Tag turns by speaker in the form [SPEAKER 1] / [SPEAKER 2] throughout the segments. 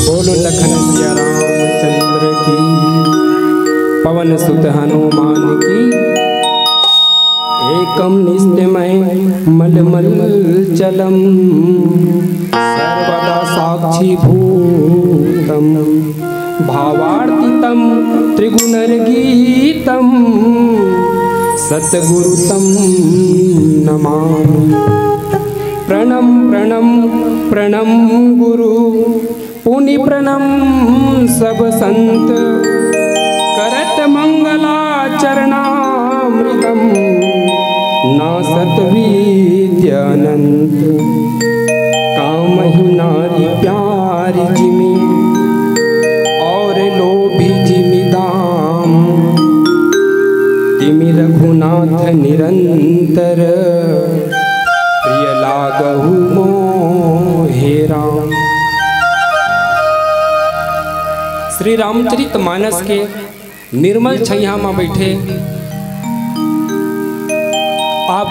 [SPEAKER 1] बोलो लखन सिया रामचंद्र की, पवन सुत हनुमान की। एकम निस्त्यमय मलमल चलम, सर्वदा साक्षी भूतम, भावार्थितम त्रिगुणर्गीतम, सतगुरुतम नमामि। प्रणम प्रणम प्रणम गुरु, पुनि प्रणम सब संत, करत मंगलाचरणामृतम, नासत विद्यानंत। कामहि नारी प्यारी जिमि, और लोभी जिमि दाम, तिमि रघुनाथ निरंतर, प्रिय लागहु मोहे राम। श्री रामचरितमानस के निर्मल छैया में बैठे आप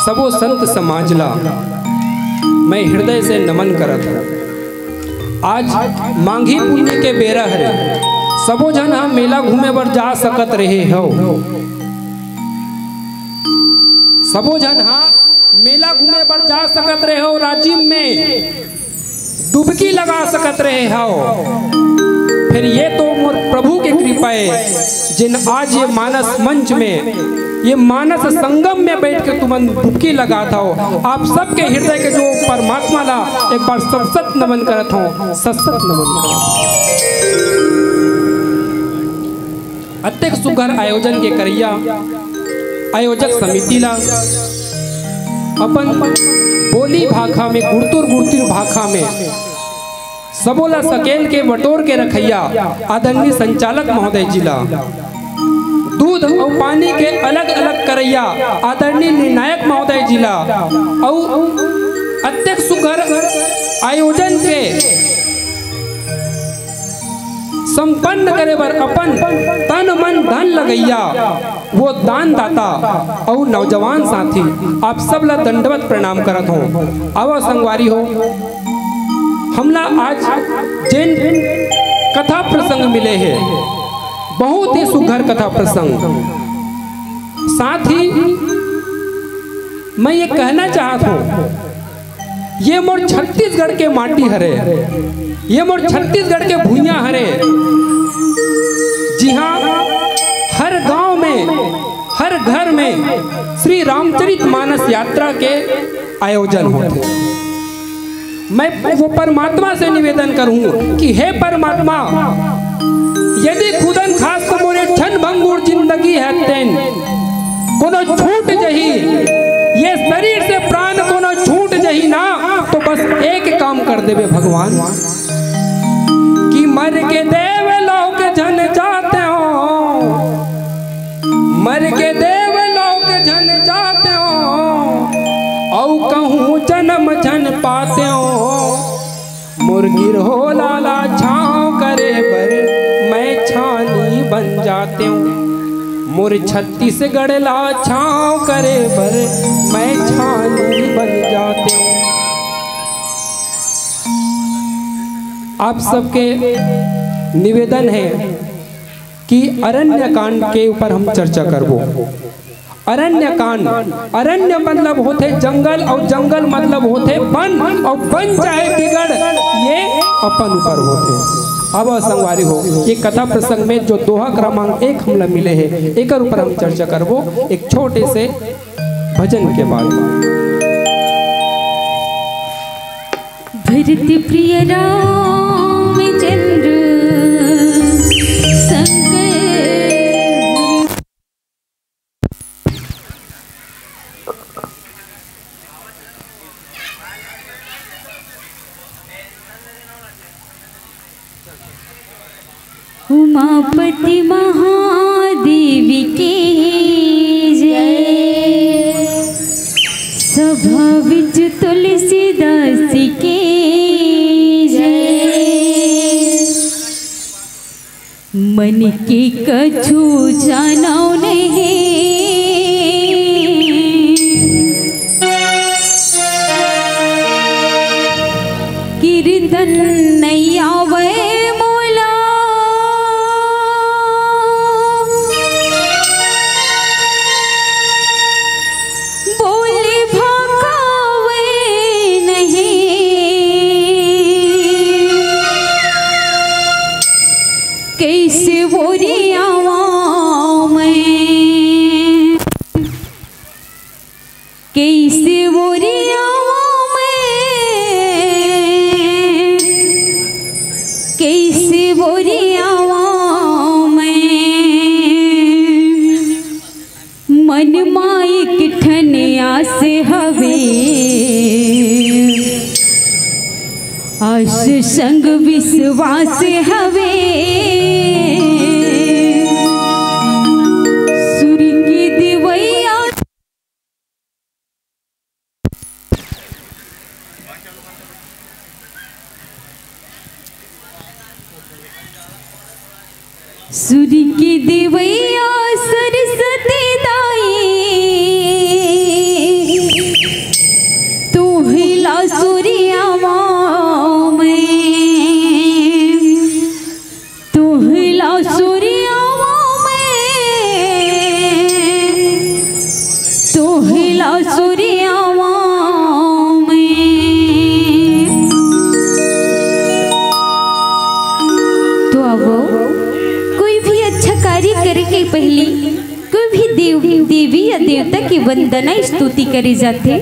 [SPEAKER 1] सबो संत समाज ला मैं हृदय से नमन करत हूँ। आज मांगी पुण्य के बेरा हरे, सबो जन हम मेला घूमे बर जा सकत रहे हो। सबो जन हाँ मेला घूमे बर जा सकत रहे हो, राजीव में डुबकी लगा सकत रहे हो। फिर ये तो मोर प्रभु की कृपा है, जिन आज ये मानस मंच में, ये मानस संगम में बैठ के तुम डुबकी लगाता हो। आप सबके हृदय के जो परमात्मा ला एक बार सत नमन करत हो, सत नमन करत। अत्यक सुघर आयोजन के करिया आयोजक समिति ला अपन बोली भाखा में, गुरतुर गुरतुर भाखा में सबोला सकेल के बटोर के रखैया आदरणीय संचालक महोदय जिला, दूध और पानी के अलग अलग करैया आदरणीय निर्णायक महोदय जिला, और अत्यक सुघर आयोजन के संपन्न करे बर अपन तन मन धन लगैया वो दान दाता और नौजवान साथी आप सब ला दंडवत प्रणाम करत हो। आवा संगवारी हो, हमला आज जिन कथा प्रसंग मिले हैं, बहुत ही सुघर कथा प्रसंग। साथ ही मैं ये कहना चाहता हूँ, ये मोर छत्तीसगढ़ के माटी हरे, ये मोर छत्तीसगढ़ के भूइया हरे। जी हाँ, हर गांव में, हर घर में श्री रामचरितमानस यात्रा के आयोजन होते। मैं वो परमात्मा से निवेदन करूं कि हे परमात्मा, यदि खुदन खास को मोरे क्षण भंगुर जिंदगी है तेन कोनो छूट जही, ये शरीर से प्राण कोनो छूट जही ना, तो बस एक काम कर देवे भगवान कि मर के देव लोक जन जाते हो, मर के देव लोक जन जाते हो, औ कहूँ जन्म जन पाते हो। मुर्गी हो लाला छाँव करे बर मैं छानी बन जाते हूँ, मुर छत्तीसगढ़ ला छाँव करे बर मैं छानी बन जाते हूँ। आप सबके निवेदन है कि अरण्य कांड के ऊपर हम चर्चा करबो। अरण्य कांड, अरण्य मतलब होते जंगल और जंगल मतलब होते वन, और वन चाहे बिगड़ ये अपन ऊपर होते। अब संगवारी हो ये कथा प्रसंग में जो दोहा क्रमांक 1 हमला मिले हैं एक ऊपर हम चर्चा करबो एक छोटे से भजन के बाद।
[SPEAKER 2] भरत प्रिय रामचंद्र उमापति महादेव की जय, सभा विच तुलसीदास की जय। मन की कछु जानो नहीं, कीर्तन नहीं आवे कैसे बोरियावा में, कैसे बोरियावा में, कैसे बोरियावा में मन माइक ठनिया से हवे, आश संग विश्वास हवे। सूर्य की दिवैया सरस्वती दाई, तू हिला सूर्यावा में, तू हिला सूर्यावा में, तू हिला सूर्यावा में। तो अब करे के पहली कोई भी देवी या देवता की वंदना स्तुति करे जाते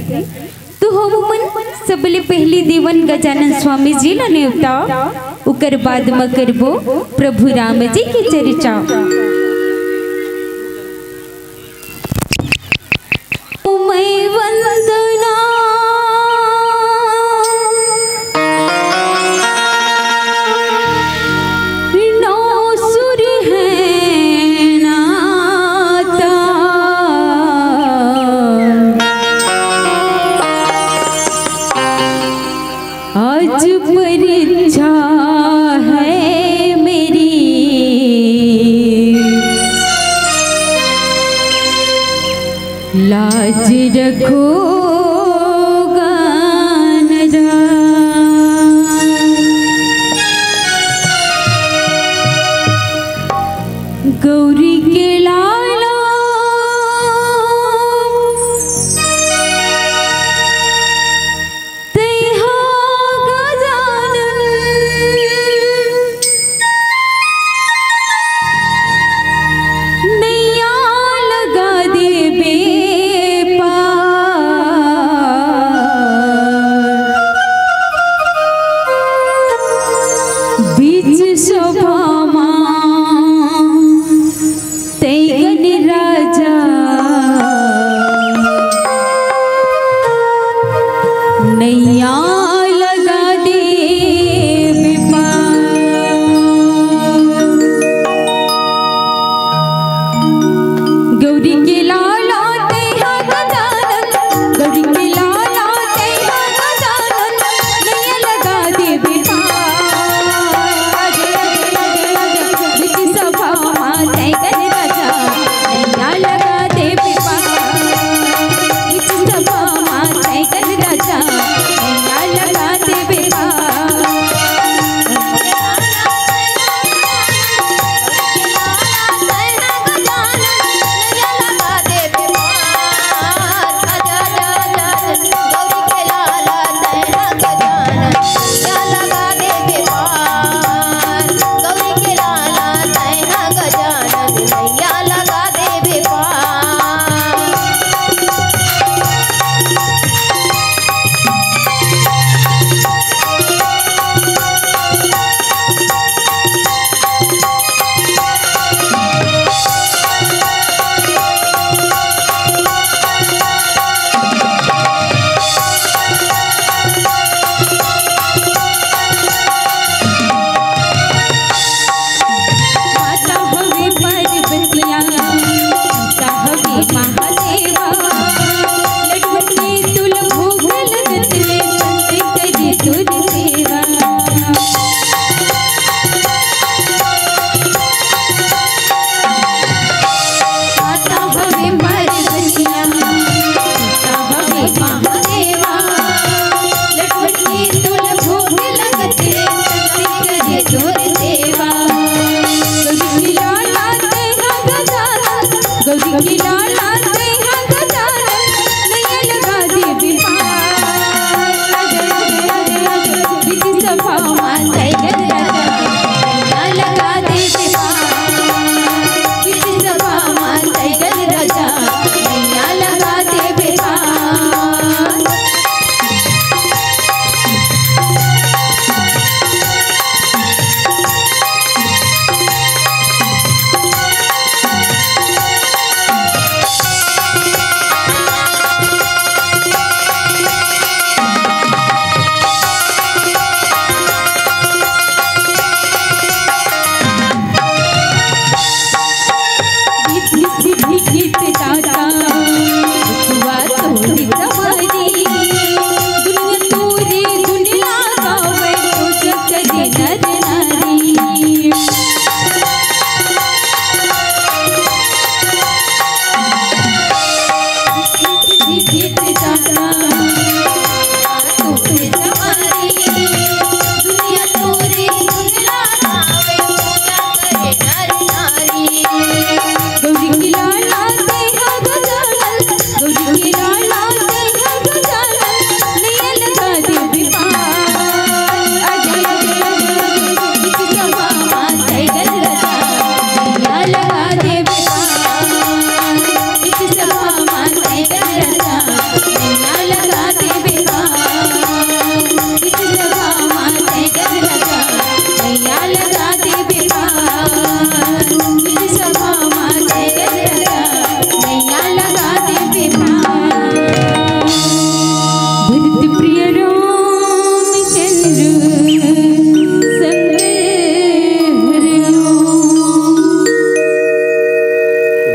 [SPEAKER 2] तो हम मन सबले पहली देवन गजानन स्वामी जी ला नेवता, उकर बाद में करबो प्रभु राम जी की चर्चा। मैं वंदना आज परीक्षा है मेरी, लाज रखो गानरा, गौरी के लाला गौरी की लाला देहा गजानन नैया लगा दे बिहार बीच सभा में टाइगर राजा नैया लगा दे बिहार बीच सभा में टाइगर राजा नैया लगा दे बिहार।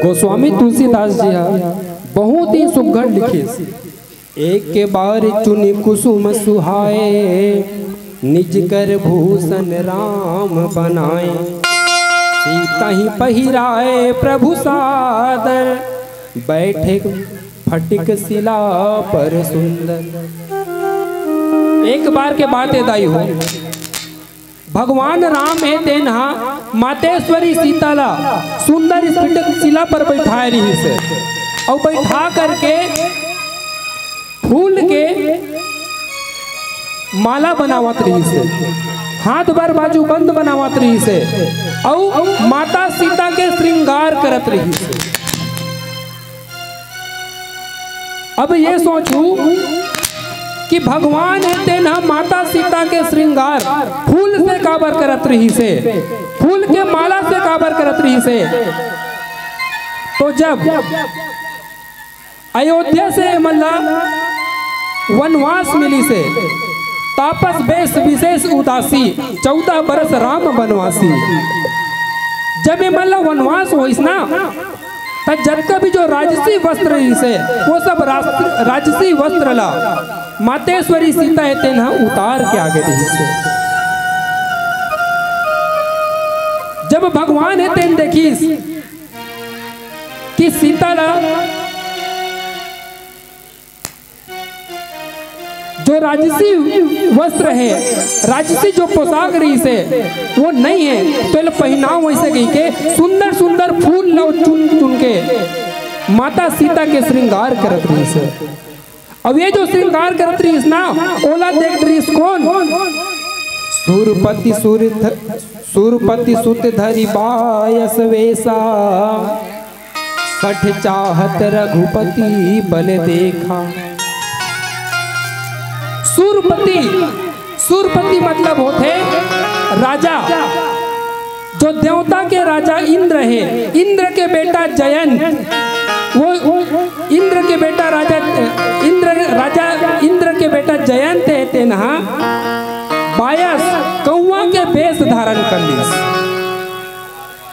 [SPEAKER 1] गोस्वामी तुलसीदास जी बहुत ही सुघड़ लिखे। एक के बार चुनी कुसुम सुहाए निज कर भूषण राम बनाए सीता ही पहिराए प्रभु सादर बैठे फटिक शिला पर सुंदर। एक बार के बात दाई हो भगवान राम है तेनहा मातेश्वरी सीताला सुंदर स्फटिक शिला पर बैठाए रही से और बैठा करके फूल के माला बनावत रही से हाथ भर बाजू बंद बनावत रही से और माता सीता के श्रृंगार करत रही से। अब ये सोचू कि भगवान है तेना माता सीता के श्रृंगार फूल से काबर करत रही से फूल के माला से काबर करत रही से। तो जब अयोध्या से मल्ला वनवास मिली से तापस बेस विशेष उदासी 14 बरस राम बनवासी। जब ये मल्ला वनवास हो ना तब जब भी जो राजसी वस्त्र रही से वो सब राजसी वस्त्र ला मातेश्वरी सीता है तेना उतार के आगे रही से। जब भगवान है तेन देखीस कि सीता ला जो राजसी वस्त्र है राजसी जो पोशाक रही से वो नहीं है तो पहनाव वैसे गई के सुंदर सुंदर फूल लो चुन चुन के माता सीता के श्रृंगार करत रही से। अब ये जो श्रृंगार करत रही ना ओला देख रही कौन सूरपति सुत धरि बायस वेसा सठ चाहत रघुपति बल देखा। सूरपति मतलब होते राजा जो देवता के राजा इंद्र है। इंद्र के बेटा जयंत वो इंद्र के बेटा राजा इंद्र के बेटा जयंत है तेना बायस कौआ के वेश धारण कर ली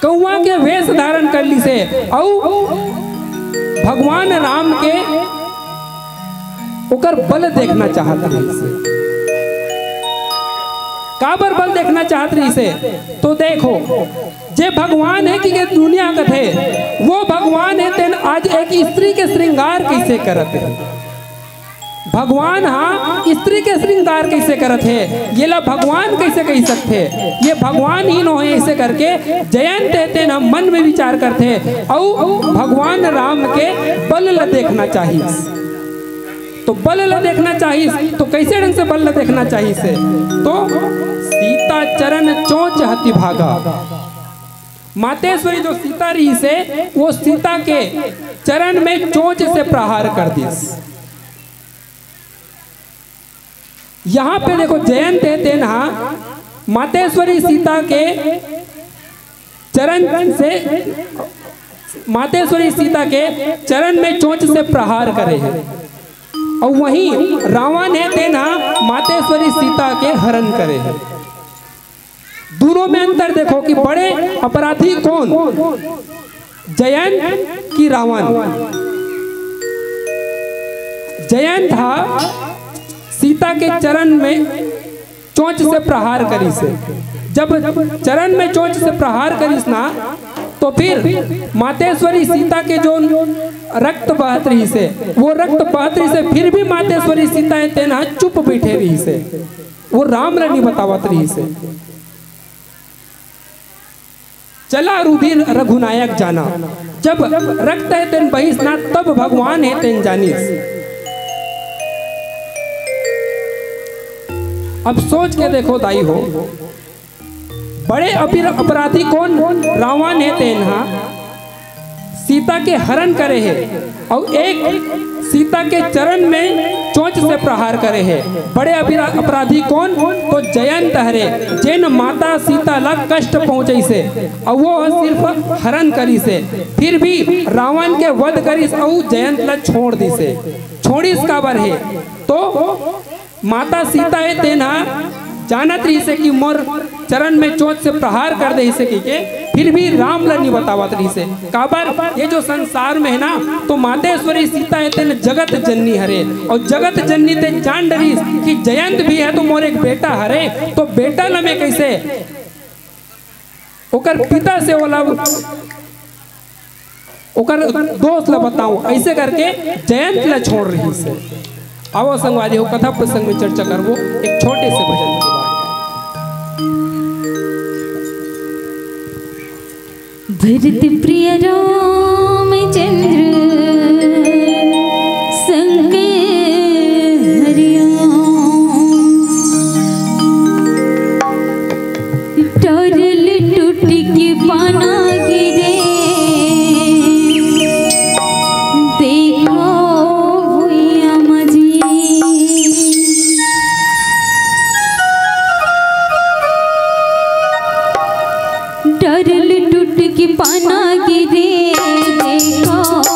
[SPEAKER 1] कौआ के वेश धारण कर ली से और भगवान राम के उकर बल देखना चाहत रही से। काबर बल देखना चाहत रही से तो देखो जे भगवान है कि ये दुनिया का थे वो भगवान है तेन आज एक स्त्री के श्रृंगार कैसे करत है। भगवान हाँ स्त्री के श्रृंगार कैसे करत है, ये ला भगवान कैसे कह सकते, ये भगवान ही नो है। ऐसे करके जयंत कहते हम मन में विचार करते और भगवान राम के बल ला देखना चाहिए। तो बल ला देखना चाहिए तो कैसे ढंग से बल ला देखना चाहिए से, तो सीता चरण चोंच हति भागा। मातेश्वरी जो सीता रही से वो सीता के चरण में चोंच से प्रहार कर दी। यहाँ पे देखो जयंत कहते हैं मातेश्वरी सीता के चरण से, मातेश्वरी सीता के चरण में चोंच से प्रहार करे हैं और वहीं रावण है तेना मातेश्वरी सीता के हरण करे हैं। दोनों में अंतर देखो कि बड़े अपराधी कौन, जयंत की रावण। जयंत था सीता के चरण में चोंच से प्रहार करी से, जब चरण में चोंच से प्रहार करीस ना तो फिर मातेश्वरी सीता के जो रक्त बहत रही से, वो रक्त बहत रही से फिर भी मातेश्वरी सीता है तेना चुप बैठे रही से, वो राम रानी बतावत रही से। चला रुधिर रघुनायक जाना, जब रक्त है तेन बहिस ना तब भगवान है तेन जानिस। अब सोच के देखो दाई हो, बड़े अपराधी कौन, रावण है तेना सीता के हरण करे है और एक सीता के चरण में चोंच से प्रहार करे है। बड़े अपराधी कौन, तो जयंत हरे जिन माता सीता ला कष्ट पहुंचे से और वो सिर्फ हरण करी से, फिर भी रावण के वध करी और जयंत ला छोड़ दी से। छोड़ीस काबर है, तो माता सीता है तेना जानत रही से कि मोर चरण में चोंच से प्रहार कर दे से के, फिर भी राम लनी बतावत रही से काबर ये जो संसार में है ना, तो मातेश्वरी सीता है तेन जगत जननी हरे और जगत जननी ते जान डरी कि जयंत भी है तो मोर एक बेटा हरे, तो बेटा ल में कैसे ओकर पिता से वाला ओकर दोस्त ला बताऊं, ऐसे करके जयंत ला छोड़ रही से। आओ संगवादी हो कथा प्रसंग में चर्चा करवो एक छोटे से भजन के बाद।
[SPEAKER 2] भरत प्रिय रामचंद्र संग हरिया, टरल टूट के पाना गिरे देखो टरल टूट के पाना गिरे देखो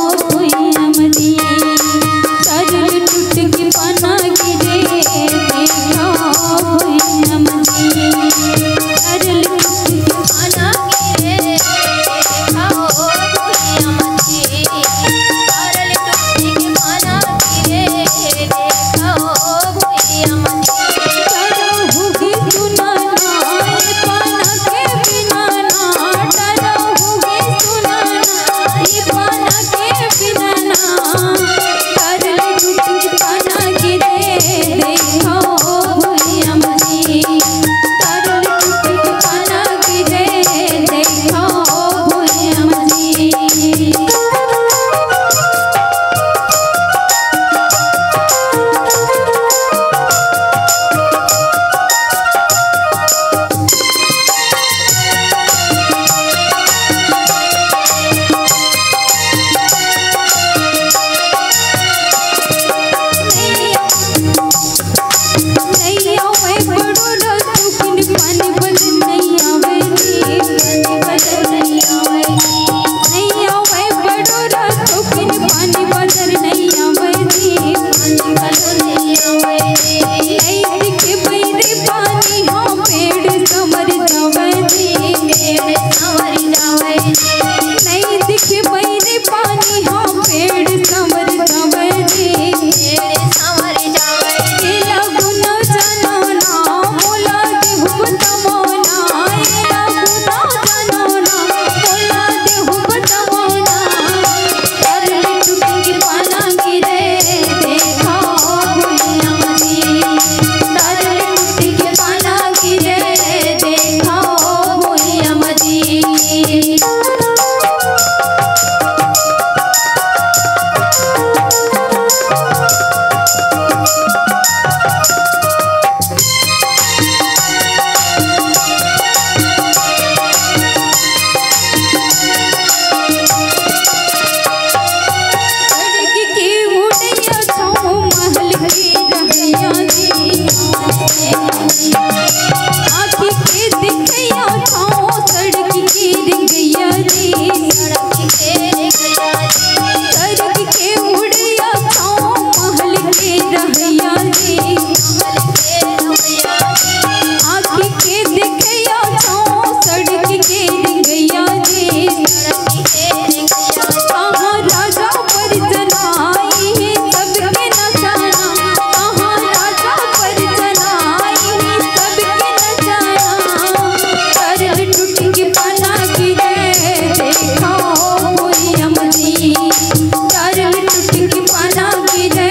[SPEAKER 2] तारल टूट के पाना गिरे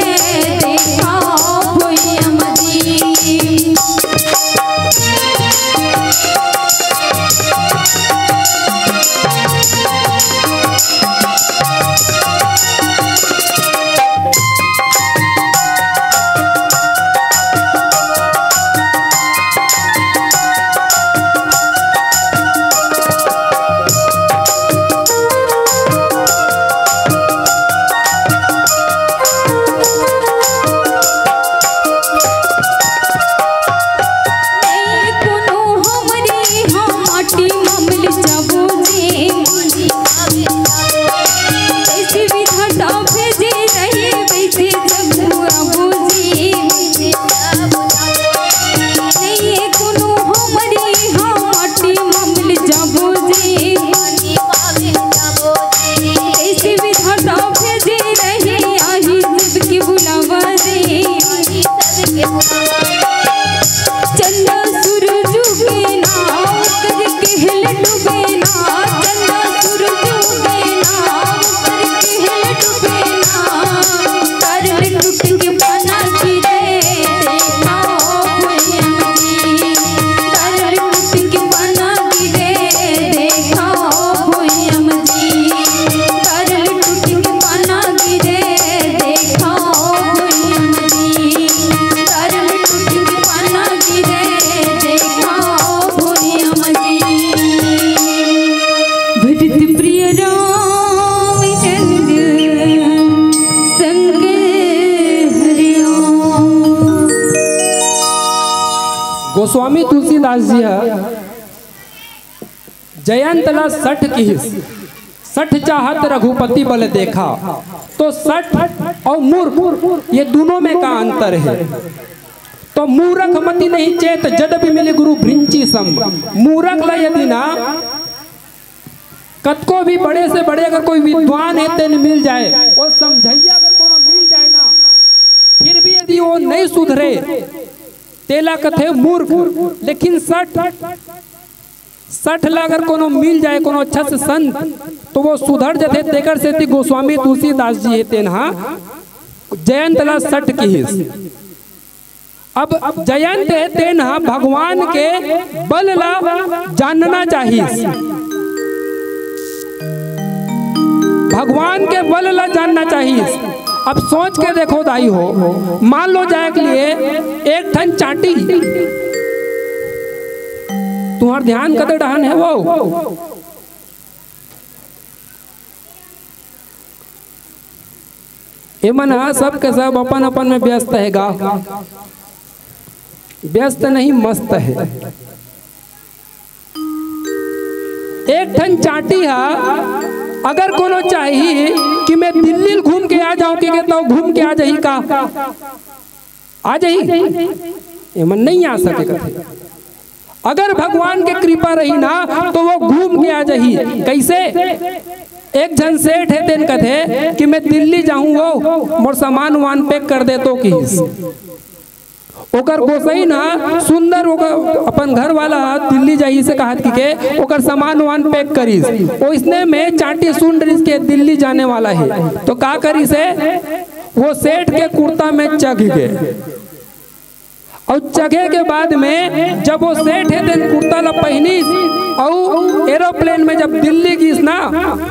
[SPEAKER 2] देखा भुइया मजी।
[SPEAKER 1] गोस्वामी तुलसीदास जी जयंतला 60 किहिस 60 चाहत रघुपति बल देखा। तो 60 और मूर्ख ये दोनों में का अंतर है। तो मूर्ख मति नहीं चेत जद भी मिले गुरु भृंची सम। मूर्ख ला यदि ना कतको भी बड़े से बड़े अगर कोई विद्वान है तेन मिल जाए और समझैया अगर कोनो मिल जाए ना, फिर भी यदि वो नहीं सुधरे तेला कथे मूर्ख। लेकिन 60 ला अगर कोनो मिल जाए कोनो अच्छा से संत तो वो सुधर जाते। तेकर से गोस्वामी तुलसीदास जी है तेनहा जयंत ला 60 किहिस। अब जयंत है तेनहा भगवान के बल ला जानना चाहिए। भगवान के बल ला जानना चाहिए। अब सोच के देखो दाई हो, मान लो जाए के लिए एक ठन चाटी तुम्हार ध्यान कदे डहान है वो एमन सब के सब अपन अपन में व्यस्त है गा। व्यस्त नहीं मस्त है। एक ठन चाटी है अगर कोनो चाहिए कि मैं दिल्ली घूम के आ जाऊं कि तो घूम के आ जाही का आ जाही एमन नहीं आ सके कथे। अगर भगवान के कृपा रही ना तो वो घूम के आ जाही। कैसे? एक जन सेठ है तेन कथे कि मैं दिल्ली जाऊं वो मोर सामान वान पैक कर दे तो किस ओकर गोसई ना सुंदर ओकर अपन घर वाला दिल्ली जाई से कहत के ओकर सामान वान पैक करीस। ओइसने में चाटी सुन रही के दिल्ली जाने वाला है तो का करी से वो सेठ के कुर्ता में चघ गए। और चघे के बाद में जब वो सेठ है तेन कुर्ता ला पहनी और एरोप्लेन में जब दिल्ली गिस ना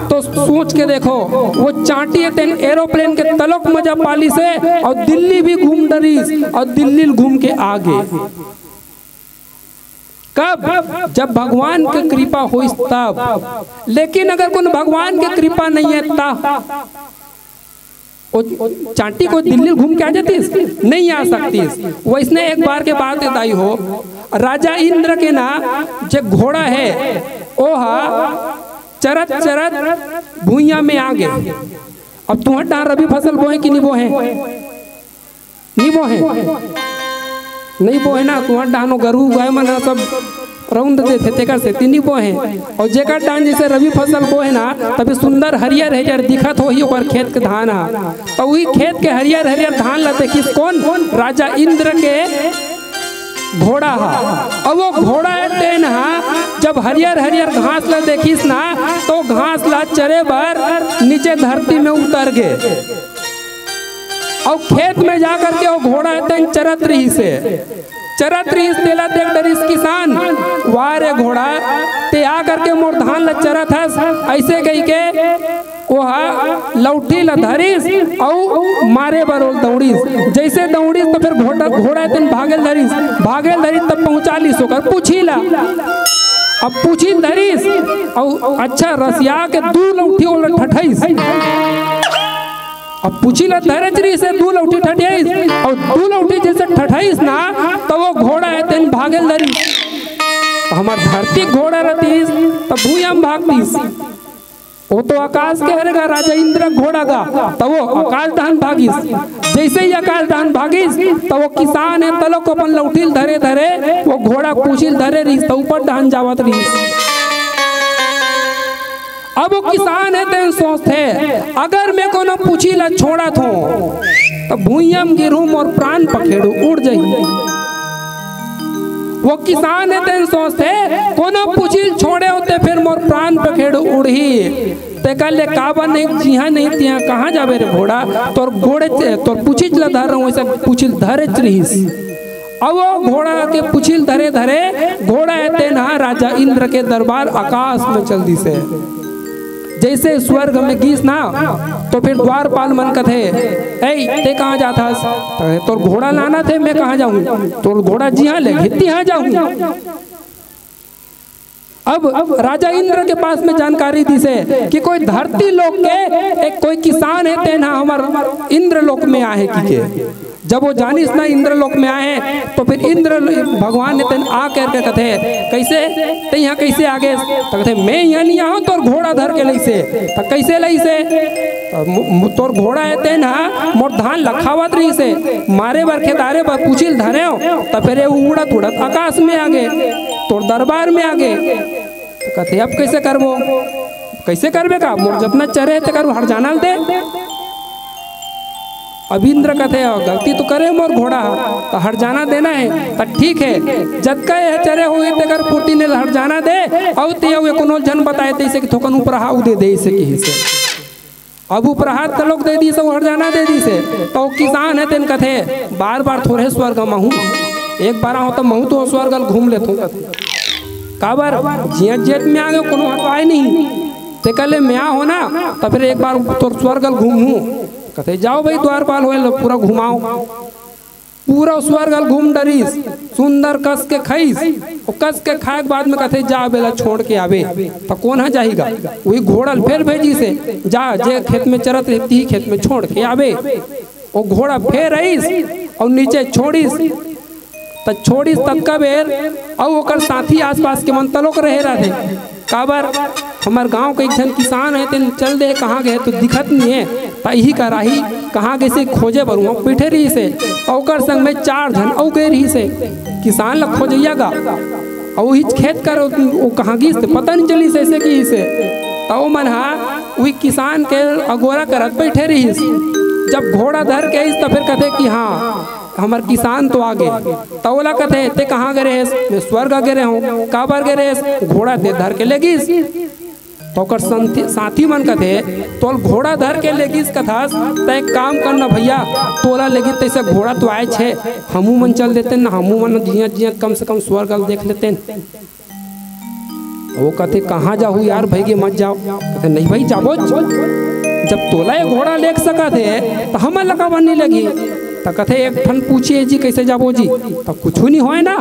[SPEAKER 1] तो सोच के देखो वो चाटी है तेन एरोप्लेन के तलक मजा पाली से और दिल्ली भी घूम डरीस और दिल्ली घूम के आगे। कब? जब भगवान की कृपा हुई तब। लेकिन अगर कोई भगवान की कृपा नहीं है तब चाटी को दिल्ली घूम के आ जाती नहीं आ सकती। वैसने एक बार के बात दाई हो राजा इंद्र के ना जो घोड़ा है ओहा चरत चरत भूइया में आ गए। अब तुम्हारा रबी फसल बोए कि नहीं बोए? नहीं बोए नहीं बोए ना तुम्हारा डानो गरू गाय मन सब रौंद देते तेकर से तीनी बोहे। और जेकर डान जैसे रबी फसल बोहे ना तभी सुंदर हरियर हरियर दिखत हो ही ओकर खेत के धान हा। तो वही खेत के हरियर हरियर धान ला देखिस कौन? राजा इंद्र के घोड़ा हा। अब वो घोड़ा है तेन हा जब हरियर हरियर घास ला देखिस ना तो घास ला चरे बर नीचे धरती में उतर गए और खेत में जाकर के वो घोड़ा है तेन चरत रही से तेला देख डरिस किसान वारे घोड़ा ते आ करके मोर धान ला चरत हस ऐसे कही के वह लौठी ला धरिस और मारे बरोल दौड़ीस। जैसे दौड़ीस तो फिर घोड़ा तेन भागेल धरिस तब पहुंचा लीस होकर पूछी ला। अब पूछी धरिस और अच्छा रसिया के दू लौठी ओला ठठैस। अब पूछी ला धरचरी से दू लौठी ठठैस और दू लौठी जैसे ठठैस ना तो वो घोड़ा है तेन भागेल धरिस। हमार धरती घोड़ा रहतीस तब भूया में भागतीस। वो तो आकाश के हरेगा राजा इंद्र घोड़ा का तब वो आकाश दान भागिस। जैसे ही आकाश दान भागिस तो वो किसान है तलो को अपन लौठील धरे धरे वो घोड़ा पूछिल धरे रही तो ऊपर दान जावत रही। अब वो किसान है तेन सोचते अगर मैं कोनो पूछी ला छोड़ा थो तो भूइया में गिरूं और प्राण पखेड़ू उड़ जाई। वो किसान है तेन सोचते कोनो पूछी छोड़े होते फिर मोर प्राण पखेड़ू उड़ी ते कल काबा नहीं जिहा नहीं तिहा कहाँ जाबे रे घोड़ा तोर घोड़े तोर पूछी ला धर रहा वैसे पूछी धरे रहीस। अब वो घोड़ा के पूछिल धरे धरे घोड़ा है तेन हा राजा इंद्र के दरबार आकाश में चल दी से। जैसे स्वर्ग में गीस ना तो फिर द्वारपाल मन कथे ऐ ते कहाँ जाता तोर घोड़ा लाना थे मैं कहाँ जाऊँ तोर घोड़ा जी हाँ ले तिहाँ जाऊँ। अब राजा इंद्र के पास में जानकारी दी से कि कोई धरती लोक के एक कोई किसान है तेना हमार इंद्र लोक में आए की। जब वो जानिस ना इंद्र लोक में आए तो फिर इंद्र भगवान ने तेन आ करके कथे कैसे ते यहाँ कैसे आगे तो कथे मैं यहाँ नहीं आऊँ तोर घोड़ा धर के लई से तो कैसे लई से तोर घोड़ा है तेना मोर धान लखावत रही से मारे बर खेदारे बर पूछिल धरे हो तो फिर उड़त उड़त आकाश में आगे तोर दरबार में आगे तो कथे अब कैसे करबो कैसे करबे का मोर जितना चरे ते करू हर जाना दे। अब इंद्र कथे गलती तो करे मोर घोड़ा तो हर जाना देना है तो ठीक है जद का चरे हुए तेकर पूर्ति ने हर जाना दे और ते हुए कोनो जन बताए तैसे कि थोकन ऊपर हाउ दे दे इसे की से अब ऊपर हाथ तलोक दे दी से हर जाना दे दी से तो किसान है तेन कथे बार बार थोड़े स्वर्ग महू एक बार हो तो महू तो स्वर्ग घूम ले काबर जियत जियत में आ गए कोनो हटवाए नहीं ते कल मैं हो ना तो फिर एक बार तो स्वर्ग घूमू कहते जाओ भाई द्वारपाल हो पूरा घुमाओ पूरा स्वर्ग घूम डरीस सुंदर कस के खाईस और कस के खाए के बाद में कहते जा बेला छोड़ के आवे तो कौन है जाएगा वही घोड़ा फिर भेजी से जा जे खेत में चरत रहती खेत में छोड़ के आवे और घोड़ा फिर रहीस और नीचे छोड़ीस तो छोड़ीस तब का बेर और ओकर साथी आसपास के मन तलोक रहे रहे काबर हमार गांव के एक जन किसान है तेन चल दे कहाँ गए तो दिखत नहीं है तही का राही कहाँ गए से खोजे बरुआ पीठे रही से और संग में 4 जन औ गए रही से किसान लग खोजैया गा और वही खेत कर वो कहाँ गई से पता नहीं चली से ऐसे की से तो मन हा वही किसान के अगोरा करत बैठे रही जब घोड़ा धर के तो फिर कहते कि हाँ हमार किसान तो आगे तौला कथे ते कहाँ गए मैं स्वर्ग गे रहे हूँ काबर गे रहे घोड़ा दे धर के लेगिस तो कर साथी मन कथे तोल घोड़ा धर के लेगिस कथास तो एक काम करना भैया तोला लेगी तैसे घोड़ा तो आए छे हमू मन चल देते ना हमू मन जिया जिया कम से कम स्वर्ग देख लेते वो कहते कहाँ जाऊ यार भाई के मत जाओ कहते नहीं भाई जाबो जब तोला ये घोड़ा लेक सका थे तो हम लगा बनने लगी तो कहते एक ठन पूछिए जी कैसे जाबो जी तो कुछ नहीं होए ना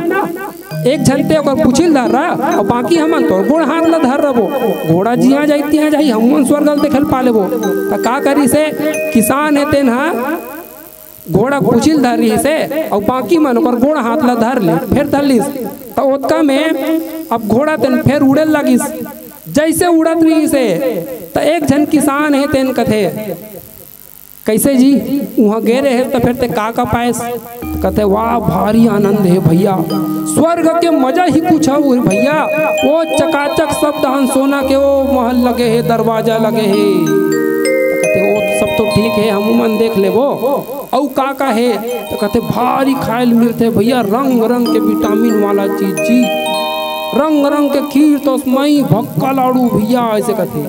[SPEAKER 1] एक झनते ओकर पूछिल धर रहा और बाकी हमन तो गोड़ हाथ ला धर रहो घोड़ा जिया जाई तिहा जाई हमन स्वर्ग देखल पा लेबो तो का करी से किसान है तेन हा घोड़ा पूछिल धर रही से और बाकी मन ओकर गोड़ हाथ ला धर ले फिर धर लीस तो ओतका में अब घोड़ा तेन फिर उड़े लगिस जैसे उड़त रही से तो एक जन किसान है तेन कथे कैसे जी वहाँ गे रहे तो फिर ते का पाएस तो कहते वाह भारी आनंद है भैया स्वर्ग के मजा ही कुछ है भैया वो चकाचक सब दहन सोना के वो महल लगे है दरवाजा लगे है तो कहते वो सब तो ठीक है हम मन देख ले वो औ का है तो कहते भारी खायल मिलते भैया, रंग रंग के विटामिन वाला चीज जी, रंग रंग के खीर तो मई भक्का लाड़ू भैया ऐसे कहते।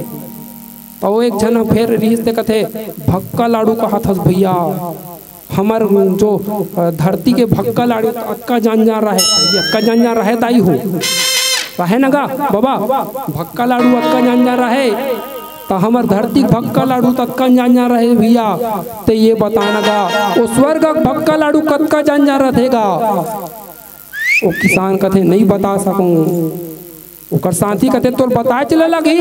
[SPEAKER 1] तो एक जना फिर रिश्ते कहते भक्का लाड़ू कहा था भैया, हमार जो धरती के भक्का लाड़ू अक्का जान जा रहा है, अक्का जान जा रहा है दाई हो रहे ना गा बाबा, भक्का लाड़ू अक्का जान जा रहा है तो हमार धरती भक्का लाड़ू तक्का जान जा रहे भैया। तो ये बताना गा वो स्वर्ग भक्का लाड़ू कक्का जान जा रहा थे गा। वो किसान कहते नहीं बता सकूं, वो साथी कहते तो बताए चले लगी,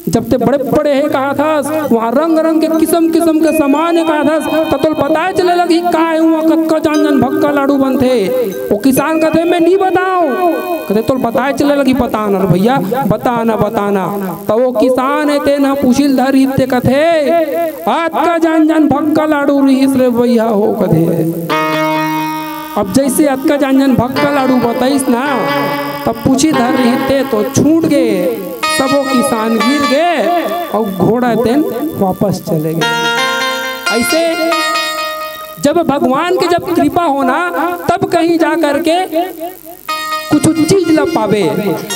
[SPEAKER 1] जब ते बड़े बड़े है कहा था वहाँ रंग रंग के किस्म किस्म के सामान है कहा था तो बताए चले लगी का है वहाँ कक्का जान जान भक्का लाड़ू बनते। वो किसान कहते मैं नहीं बताऊं, कहते तो बताए चले लगी बताना भैया बताना बताना। तो वो किसान है ते ना पूछिल धर हिते कथे आज का जान जान भक्का लाड़ू रहीस रे भैया हो कथे। अब जैसे अक्का जान जान भक्का लाड़ू बताइस ना तब पूछी धर रही तो छूट गए, सब वो किसान गिर गए और घोड़ा तेन वापस चले गए। ऐसे जब भगवान के जब कृपा होना तब कहीं जा करके कुछ चीज ला पावे,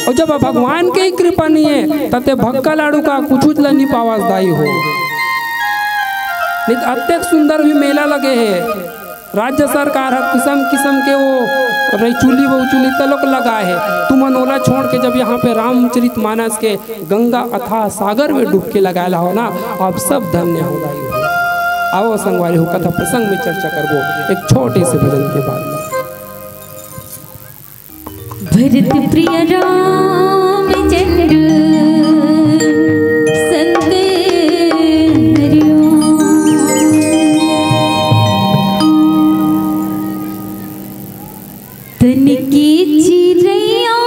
[SPEAKER 1] और जब भगवान के ही कृपा नहीं है तब भक्का लाड़ू का कुछ ला नहीं पावासदाई हो। नहीं अत्यंत सुंदर भी मेला लगे है, राज्य सरकार किस्म किस्म के वो रैचुली वचुली तलक लगा है। तू मनोला छोड़ के जब यहाँ पे रामचरित मानस के गंगा अथाह सागर में डुबके लगाया हो ना, आप सब धन्य हो गई। आओ संगवारी हो कथा प्रसंग में चर्चा करबो एक छोटे से भजन के बाद।
[SPEAKER 2] भरत प्रिय रामचंद्र तन की चिड़ैया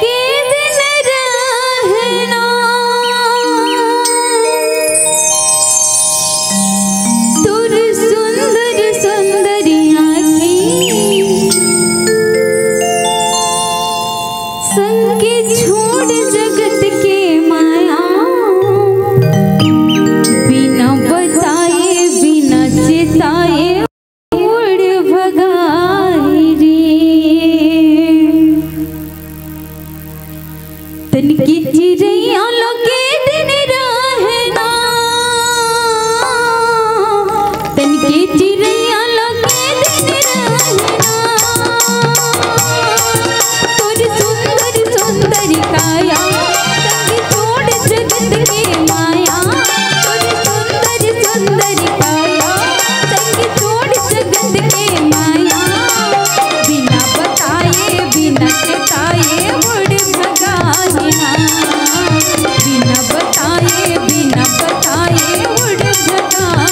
[SPEAKER 2] के दिन रहना, तुर सुंदर सुंदर आँखें संग छोड़ जगत के माया, बिना बताए चिताए उड़ भगाए रे। तन की चिड़ैया लोगे दिन रहना, तन की चिड़ैया लोगे दिन रहना, तुझ सुंदर सुंदर काया संग छोड़ जगत के माया, तुझ सुंदर सुंदर काया जगत के माया, बिना बताए बिना चिताए उड़ भगाए, बिना बताए उड़ भगाए।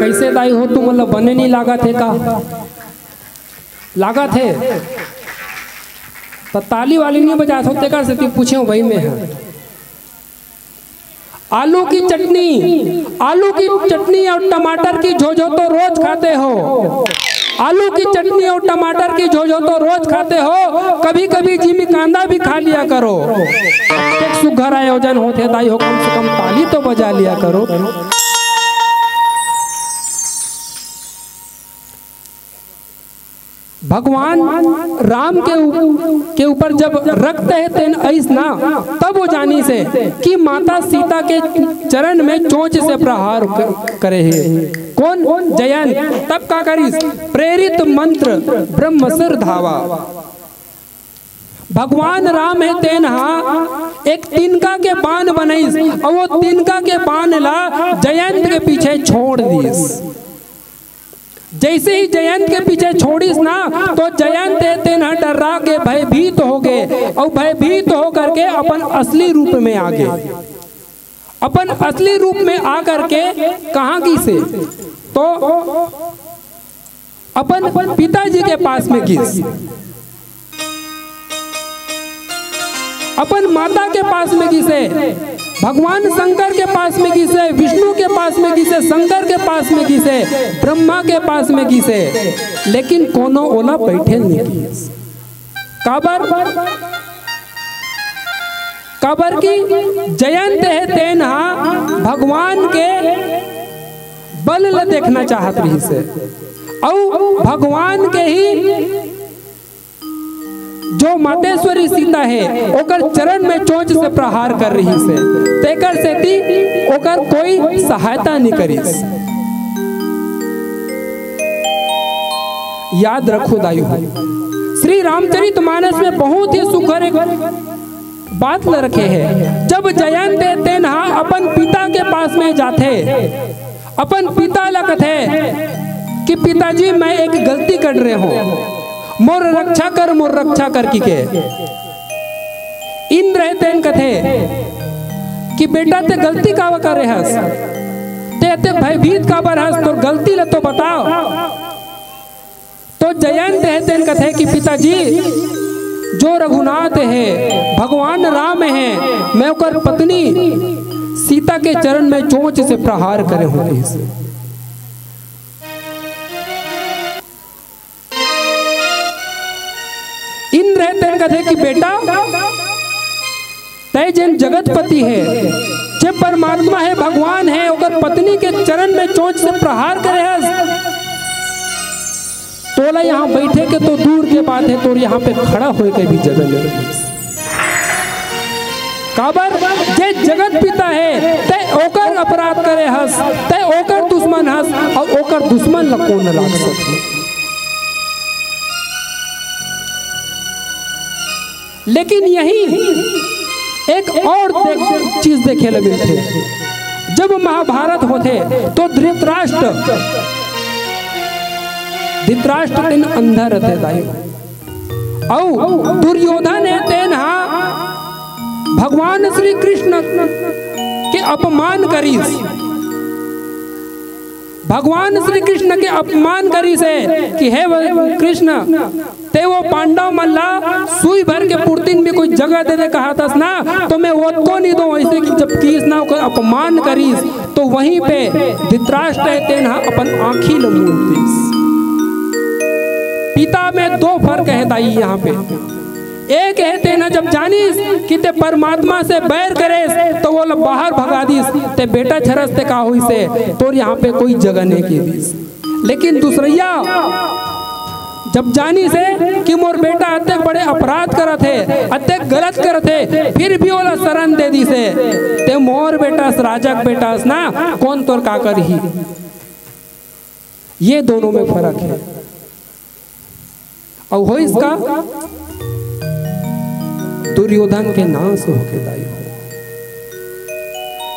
[SPEAKER 1] कैसे दाई हो तू, मतलब बने नहीं लागा थे का लागा थे तो ताली वाली नहीं बजा सकते कर सकती पूछे भाई में है। आलू की चटनी और टमाटर की झोझो तो रोज खाते हो, आलू की चटनी और टमाटर की झोझो तो रोज खाते हो, कभी कभी जिमी कांदा भी खा लिया करो। एक सुघर आयोजन होते दाई हो, कम से कम ताली तो बजा लिया करो। भगवान राम के ऊपर जब रखते हैं तेन ऐस ना, तब वो जानी से कि माता सीता के चरण में चोंच से प्रहार करे है। कौन? जयंत। तब का करीस? प्रेरित मंत्र ब्रह्मसर धावा। भगवान राम है तेन एक तिनका के बाण बनईस और वो तिनका के बाण ला जयंत के पीछे छोड़ दीस। जैसे ही जयंत के पीछे छोड़ीस ना तो जयंत तेन डरा के भयभीत हो गए और भयभीत होकर के अपन असली रूप में आ गए। अपन असली रूप में आकर के कहाँ की से तो अपन पिताजी के पास में घिस, अपन माता के पास में घिसे, भगवान शंकर के पास में घिसे, विष्णु के पास में घिसे, शंकर के पास में घिसे, ब्रह्मा के पास में घिसे, लेकिन कोनो ओला बैठे नहीं। काबर की जयंत है तेन भगवान के बल ल देखना चाहत रही से और भगवान के ही जो मातेश्वरी सीता है ओकर चरण में चोंच से प्रहार कर रही से, तेकर सेती ओकर कोई सहायता नहीं करीस। याद रखो दायु, श्री रामचरितमानस में बहुत ही सुखर एक बात ल रखे है। जब जयंत तेन अपन पिता के पास में जाते, अपन पिता ल कथे कि पिताजी मैं एक गलती कर रहे हूँ, मोर रक्षा कर की के। इंद्र तेन कथे कि बेटा ते गलती कावा करे हस, ते भयभीत काबर हस, तो गलती ल तो बताओ। तो जयंत है तेन कथे कि पिताजी जो रघुनाथ है भगवान राम है, मैं ओकर पत्नी सीता के चरण में चोंच से प्रहार करे होते से। इंद्र है तेन कथे कि बेटा तय जन जगतपति है, जब परमात्मा है भगवान है, ओकर पत्नी के चरण में चोंच से प्रहार करे है, तोला यहाँ बैठे के तो दूर के बात है, तो यहाँ पे खड़ा होए के भी जगह नहीं। काबर जे जगत पिता है तय ओकर अपराध करे हस, तय ओकर दुश्मन हस और ओकर दुश्मन ल कौन राख सके। लेकिन यही एक और चीज देखे ले मिलते, जब महाभारत होते तो धृतराष्ट्र दिन अंधा रहते दाई और दुर्योधन है तेन भगवान श्री कृष्ण के अपमान करीस, भगवान श्री कृष्ण के अपमान करी से कि हे कृष्ण ते वो पांडव मल्ला सुई भर के पुर्तिन भी कोई जगह दे दे कहा था ना, तो मैं वो को नहीं दो ऐसे कि जब किस ना को अपमान करीस, तो वहीं पे धृतराष्ट्र तेन अपन आँखी लमूतीस। पिता में दो फर्क है दाई यहाँ पे, एक है तेना जब जानिस कि ते परमात्मा से बैर करे तो वो बाहर भगा दीस, ते बेटा छरस ते का हुई से तो यहाँ पे कोई जगह नहीं की दीस। लेकिन दूसरिया जब जानी से कि मोर बेटा अत्यक बड़े अपराध करत है, अत्यक गलत करत है, फिर भी ओला शरण दे दी से, ते मोर बेटा राजक बेटा ना कौन तोर का कर ही। ये दोनों में फर्क है। और हो इसका दुर्योधन के नाश होके दाई हो।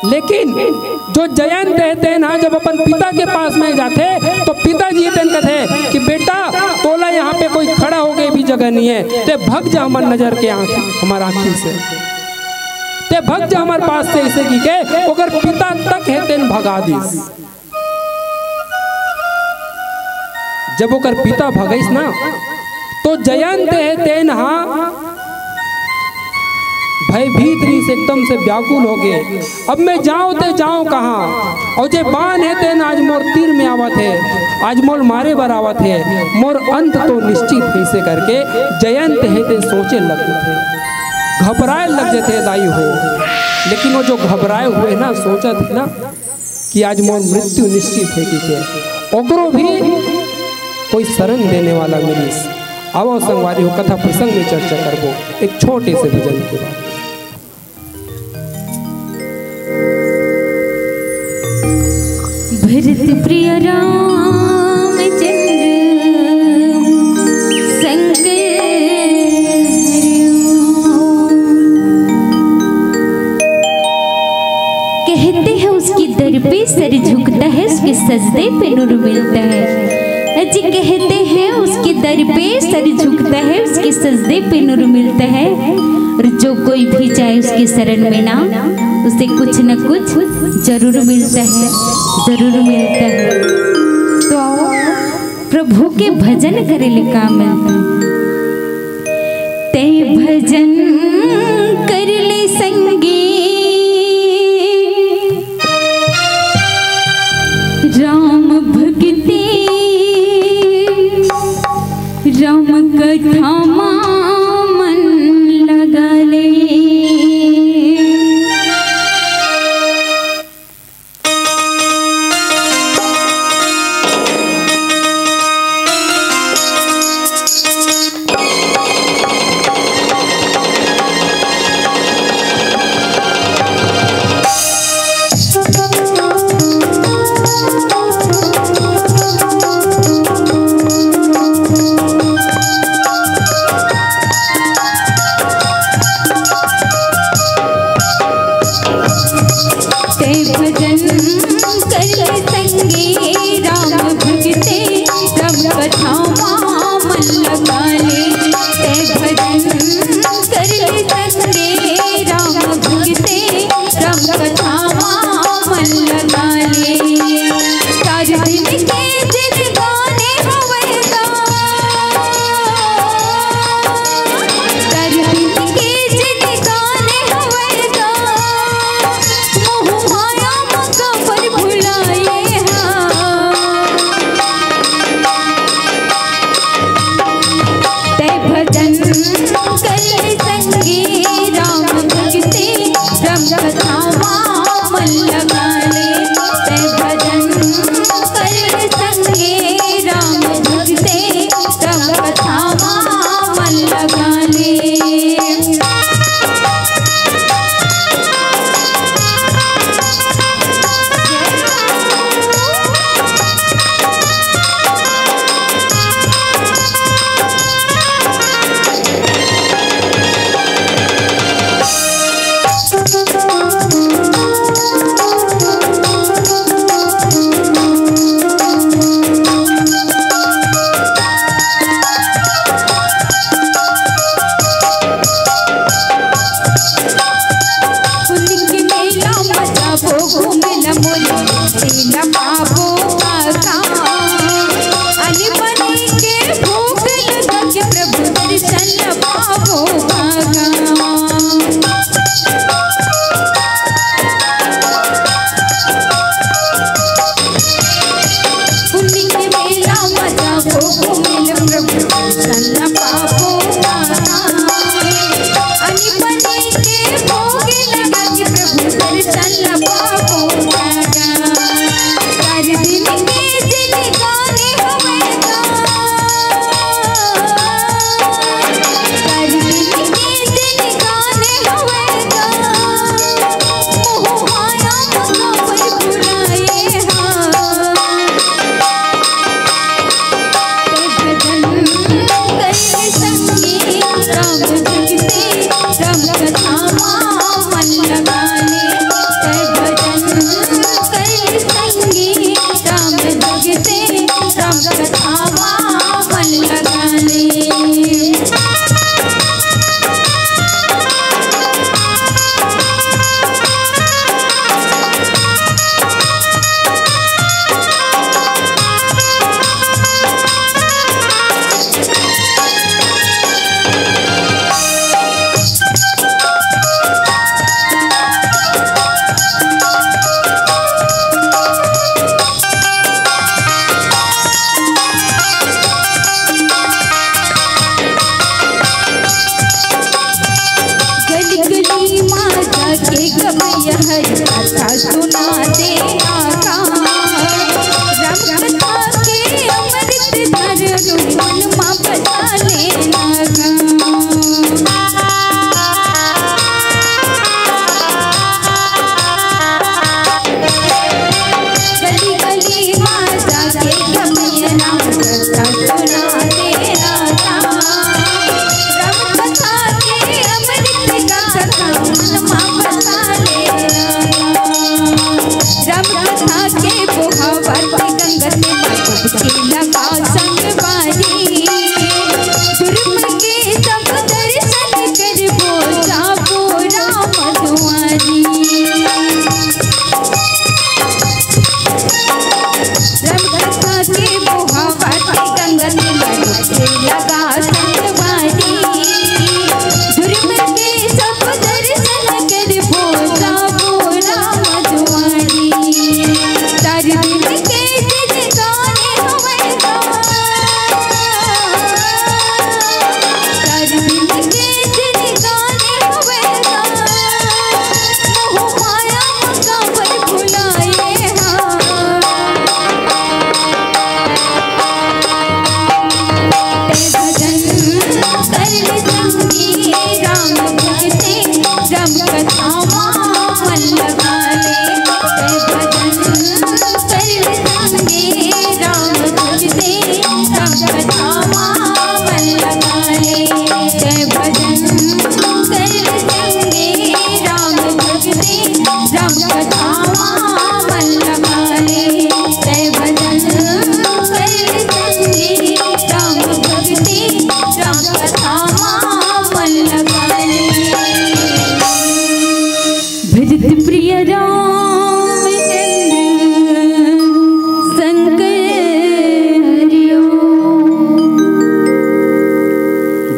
[SPEAKER 1] लेकिन जो जयंत रहते हैं ना, जब अपन पिता के पास में जाते तो पिताजी तेन कहते कि बेटा तोला यहाँ पे कोई खड़ा हो गए भी जगह नहीं है, ते भग जा हमार नजर के हमारा आँखी से, ते भग जा हमारे पास से, इसे की के अगर पिता तक है तेन भगा दीस। जब ओकर पिता भगैस ना तो जयंत है तेन भयभीत रही से एकदम से व्याकुल हो गए। अब मैं जाऊं ते जाऊं कहाँ, और जे बाण है तेन आज मोर तीर में आवत है, आज मोर मारे बर आवत है, मोर अंत तो निश्चित है। इसे करके जयंत है ते सोचे लगते थे, घबराए लग जाते दाई हो। लेकिन वो जो घबराए हुए ना सोचा थे ना कि आज मोर मृत्यु निश्चित है कि ओकरो भी कोई शरण देने वाला मिली। आओ संगवारी हो कथा प्रसंग में चर्चा करबो एक छोटे से भजन के बाद।
[SPEAKER 2] भरत प्रिय रामचंद्र संकर कहते हैं उसकी दर पे सर झुकता है, उसके सजदे पे नूर मिलता है। जी कहते हैं उसके दर पे सर झुकता है, उसके सजदे पे नूर मिलता है। और जो कोई भी जाए उसके शरण में ना, उसे कुछ न कुछ जरूर मिलता है, जरूर मिलता है। तो प्रभु के भजन करे ले काम मिलता है। ते भजन कर ले संगी राम भक्ति, राम कथा मन लगा ले। राम कथा सखा के बुहावा के गंगा के मडुके लगा संगवारी जुर्म के सब दर्शन कर बोला बोला मधुआरी तार दिल के जिनगाने होवेगा तार दिल के जिनगाने होवेगा मोह माया मकावर भुलाए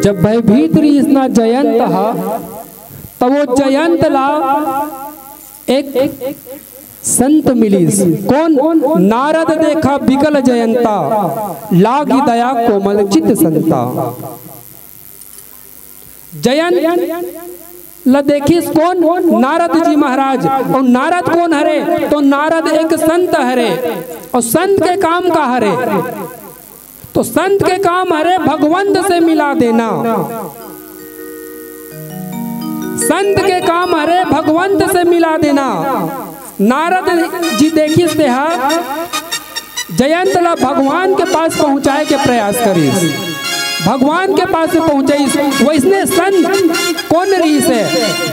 [SPEAKER 1] जब भयभीत इतना जयंत तब वो जयंत ला एक संत मिली। कौन? नारद देखा बिकल जयंता लागी दया कोमल चित संता। जयंत ला देखिस कौन? नारद जी महाराज। और नारद कौन हरे? तो नारद एक संत हरे। और संत के काम का हरे? तो संत के काम हरे भगवंत से मिला देना। संत के काम हरे भगवंत से मिला देना। नारद जी देखी से जयंत ला भगवान के पास पहुंचाए के प्रयास करी, भगवान के पास से पहुंचे। वैसने संत कौन रही से?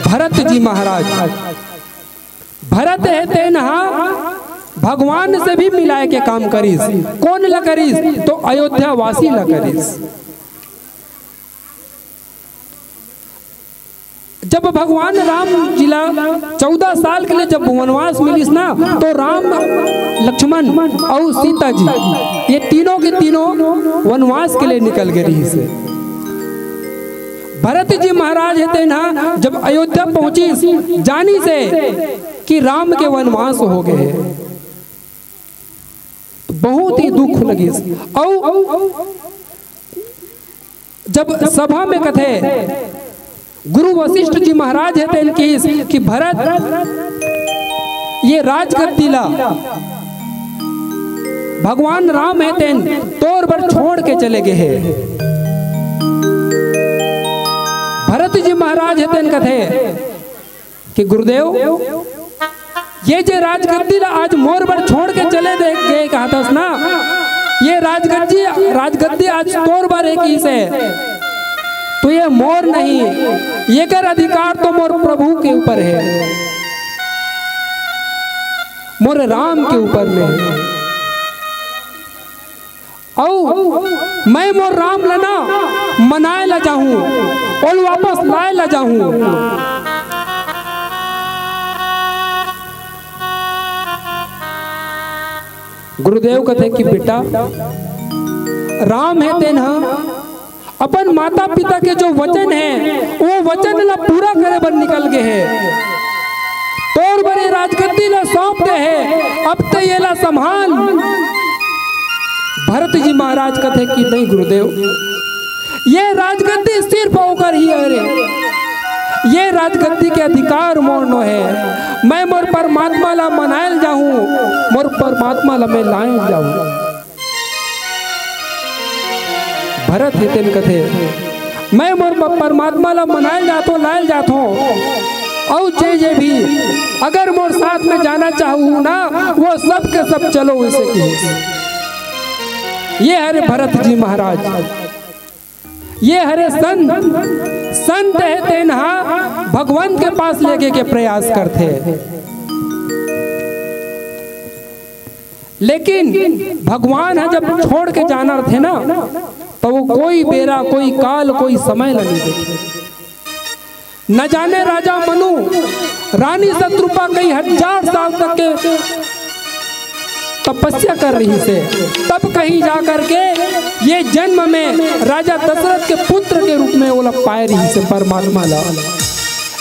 [SPEAKER 1] भरत जी महाराज। भरत है तेनहा भगवान से भी मिलाए के काम करीस। कौन ला करीस? तो अयोध्या वासी ला करीस। जब भगवान राम जिला 14 साल के लिए जब वनवास मिलिस ना, तो राम लक्ष्मण और सीता जी ये तीनों के तीनों वनवास के लिए निकल गए से। भरत जी महाराज है ना जब अयोध्या पहुंची जानी से कि राम के वनवास हो गए, तो बहुत ही दुख लगी। और जब सभा में कथे गुरु वशिष्ठ जी महाराज है इनकी कि भरत ये राजगद्दी ला भगवान राम है तेन तोर पर छोड़ के चले गए हैं। भरत जी महाराज है तेन कथे कि गुरुदेव ये जे राजगद्दी ला आज मोर पर छोड़ के चले गए कहा था ना, ये राजगद्दी आज तोर पर एक ही से, तो ये मोर नहीं, ये कर अधिकार तो मोर प्रभु के ऊपर है, मोर राम के ऊपर में। और मैं मोर राम लना मनाए ला जाऊं और वापस लाए ला जाऊं। गुरुदेव कहते कि बेटा राम है तेना अपन माता पिता के जो वचन है वो वचन ला पूरा करे बर निकल गए है, तोर बड़े राजगद्दी ला सौंप दे है, अब तो ये ला संभाल। भरत जी महाराज कहते कि नहीं गुरुदेव, ये राजगद्दी सिर्फ होकर ही अरे ये राजगद्दी के अधिकार मोरनो है, मैं मोर परमात्मा ला मनायल जाऊं, मोर परमात्मा ला मैं लाए जाऊं। भरत है तेन कथे मैं मोर परमात्मा ला मनायल जातो लायल जातो, और जे भी अगर मोर साथ में जाना चाहूँ ना वो सब के सब चलो उसे की। ये हरे भरत जी महाराज, ये हरे संत है तेनहा भगवान के पास लेके के प्रयास करते, लेकिन भगवान है जब छोड़ के जाना थे ना, तो वो कोई बेरा कोई काल कोई समय नहीं देखे। न जाने राजा मनु रानी शत्रुपा कई 1000 साल तक तपस्या कर रही से, तब कहीं जा करके ये जन्म में राजा दशरथ के पुत्र के रूप में वो पाए रही से परमात्मा ला।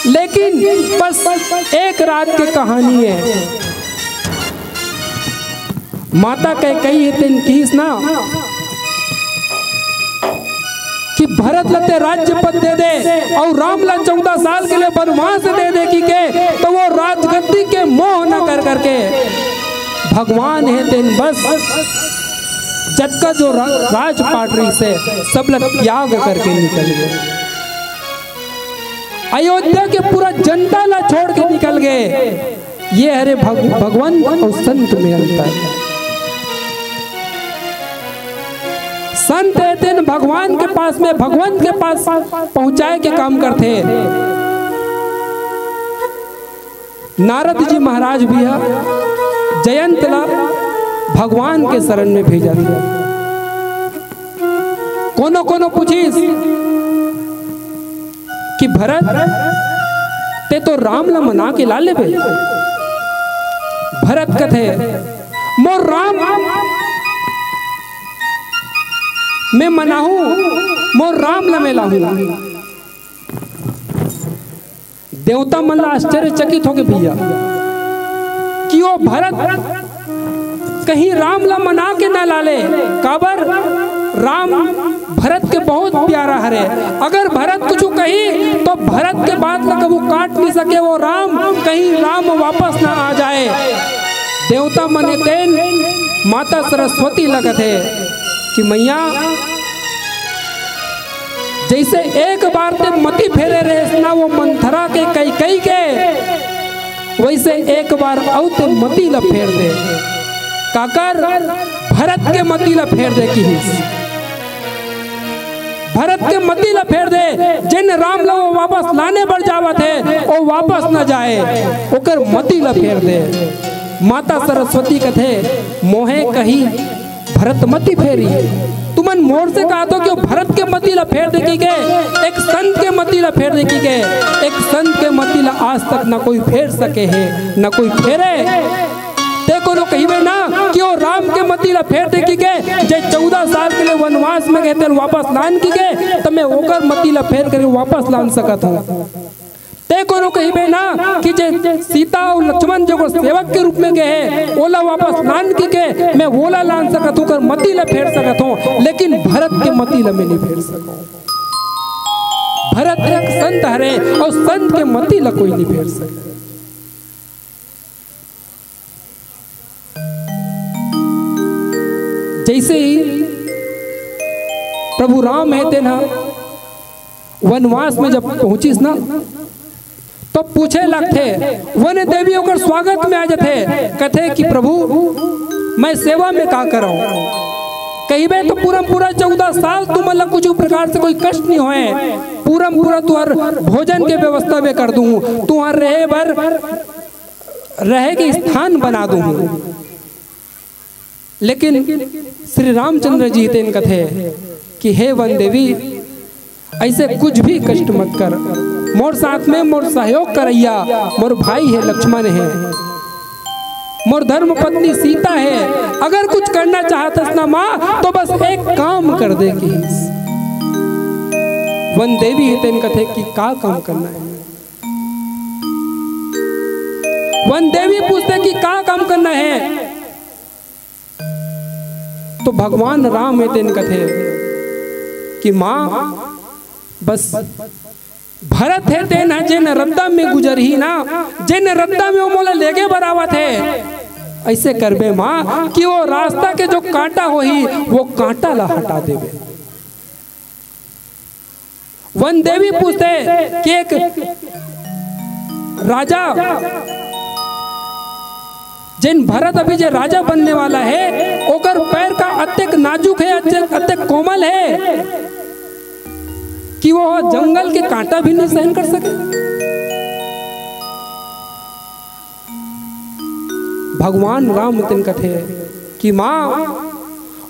[SPEAKER 1] लेकिन बस एक रात की कहानी है। माता कैकेयी तीन कीस ना कि भरत लते राज्य पद दे दे और राम ला 14 साल के लिए वनवास दे दे की के, तो वो राजगद्दी के मोह न कर करके भगवान है दिन बस जट का जो राज पाटरी से सब लोग त्याग करके निकल गए। अयोध्या के पूरा जनता ला छोड़ के निकल गए। ये हरे भगवान और संत में अंतर। संत दिन भगवान के पास में भगवान के पास पहुंचाए के काम करते। नारद जी महाराज भी है जयंत ला भगवान के शरण में भेजा दिया। कोनो कोनो पूछीस कि भरत ते तो राम ला मना के ला ले बे। भरत कथे मोर राम मैं मनाहू, मोर राम ला मैं लाहू। देवता मन ला आश्चर्यचकित हो गए भैया कि वो भरत कहीं राम ला मना के ना लाले। काबर राम भरत के बहुत प्यारा हरे। अगर भरत कुछ कही तो भरत के बात ला कबू काट नहीं सके वो राम, कहीं राम वापस ना आ जाए। देवता मने तेन माता सरस्वती लगत है कि मैया जैसे एक बार ते मती फेरे रहे ना वो मंथरा के कैकेयी के, वैसे एक बार औ ते मती ला फेर दे। काकर भरत के मती ला फेर दे की भरत के मती ला फेर दे। जिन राम ला वो वापस लाने बढ़ जावत है वो वापस न जाए, ओकर मती ला फेर दे। माता सरस्वती कथे मोहे कही भरत मती फेरी। तुमन मोर से कहा तो क्यों भरत के मती ला फेर दे की के, एक संत के मती ला फेर दे की के। एक संत के मती ला आज तक ना कोई फेर सके है ना कोई फेरे। देखो नो कहिबे ना कि वो राम के मती ला फेर दे की के, जे 14 साल के लिए वनवास में गए थे वापस लान की के, तो मैं ओकर मती ला फेर करके वापस लान सकत हूँ। देखो नो कहिबे ना कि जे सीता और लक्ष्मण जो को सेवक के रूप में गए ओला वापस लान की के, मैं ओला लान सकत हूँ कर मती ला फेर सकत हूँ, लेकिन भरत के मती ला मैं नहीं फेर सकूं। भरत एक संत हरे और संत के मती ला कोई नहीं फेर सके। जैसे ही प्रभु राम है तेना वनवास में जब पहुंचीस ना तो पूछे लगते वन देवी होकर स्वागत में आ जाते, कथे कि प्रभु मैं सेवा में का कराऊं। कहिबे तो पूरा 14 साल तुम मतलब कुछ प्रकार से कोई कष्ट नहीं होए, पूरा तुहार भोजन के व्यवस्था में कर दूं, तुहार रहे के स्थान बना दूं। लेकिन श्री रामचंद्र जी तेन कथे कि हे वन देवी ऐसे कुछ भी कष्ट मत कर, मोर साथ में मोर सहयोग करैया मोर भाई है लक्ष्मण है, मोर धर्म पत्नी सीता है। अगर कुछ करना चाहतस ना माँ तो बस एक काम कर दे कि वन देवी है तेन कथे कि का काम करना है। वन देवी पूछते कि का काम करना है, तो भगवान राम है तेन कथे कि माँ बस भरत है तेन जिन रद्दा में गुजर ही ना, जिन रद्दा में वो मोला लेके बरावत है, ऐसे करबे माँ कि वो रास्ता के जो कांटा हो ही वो कांटा ला हटा देवे। वन देवी पूछते कि एक राजा जिन भरत अभी जो राजा बनने वाला है ओकर पैर का अत्यक नाजुक है, अत्यक कोमल है कि वो जंगल के कांटा भी नहीं सहन कर सके। भगवान राम तिन कथे कि माँ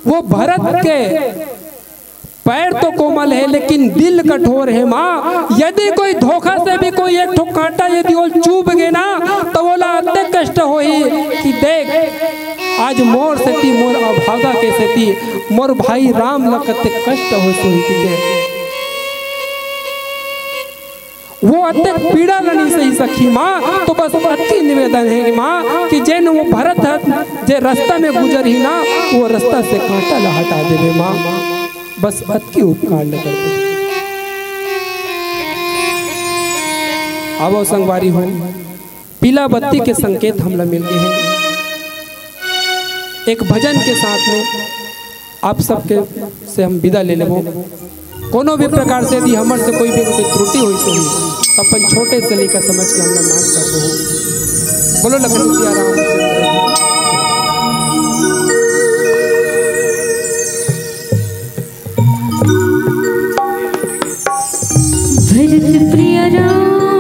[SPEAKER 1] वो भरत के पैर तो कोमल है लेकिन दिल कठोर है माँ। यदि कोई धोखा से भी कोई एक कांटा यदि वो चुभ गए ना तो बोला अत्यंत कष्ट होई कि देख आज मोर सेती मोर अभागा के सेती मोर भाई राम लखते कष्ट हो सोई के वो अत्यंत पीड़ा लनी सही सखी माँ। तो बस अति निवेदन है कि माँ कि जैन वो भरत है जे रास्ता में गुजर ही ना वो रास्ता से कांटा ला हटा देवे माँ। बस अति उपकार न कर दे। आवो संगवारी हो पीला बत्ती के संकेत हमला मिल गए हैं। एक भजन के साथ में आप सबके से हम विदा ले लेबो। कोनो भी प्रकार से यदि हमर से कोई भी त्रुटि हुई तो अपन छोटे से लेकर समझ के हमला माफ कर दो। बोलो लखन सिया रामचंद्र।
[SPEAKER 2] भरत प्रिय रामचंद्र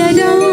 [SPEAKER 2] सिया राम।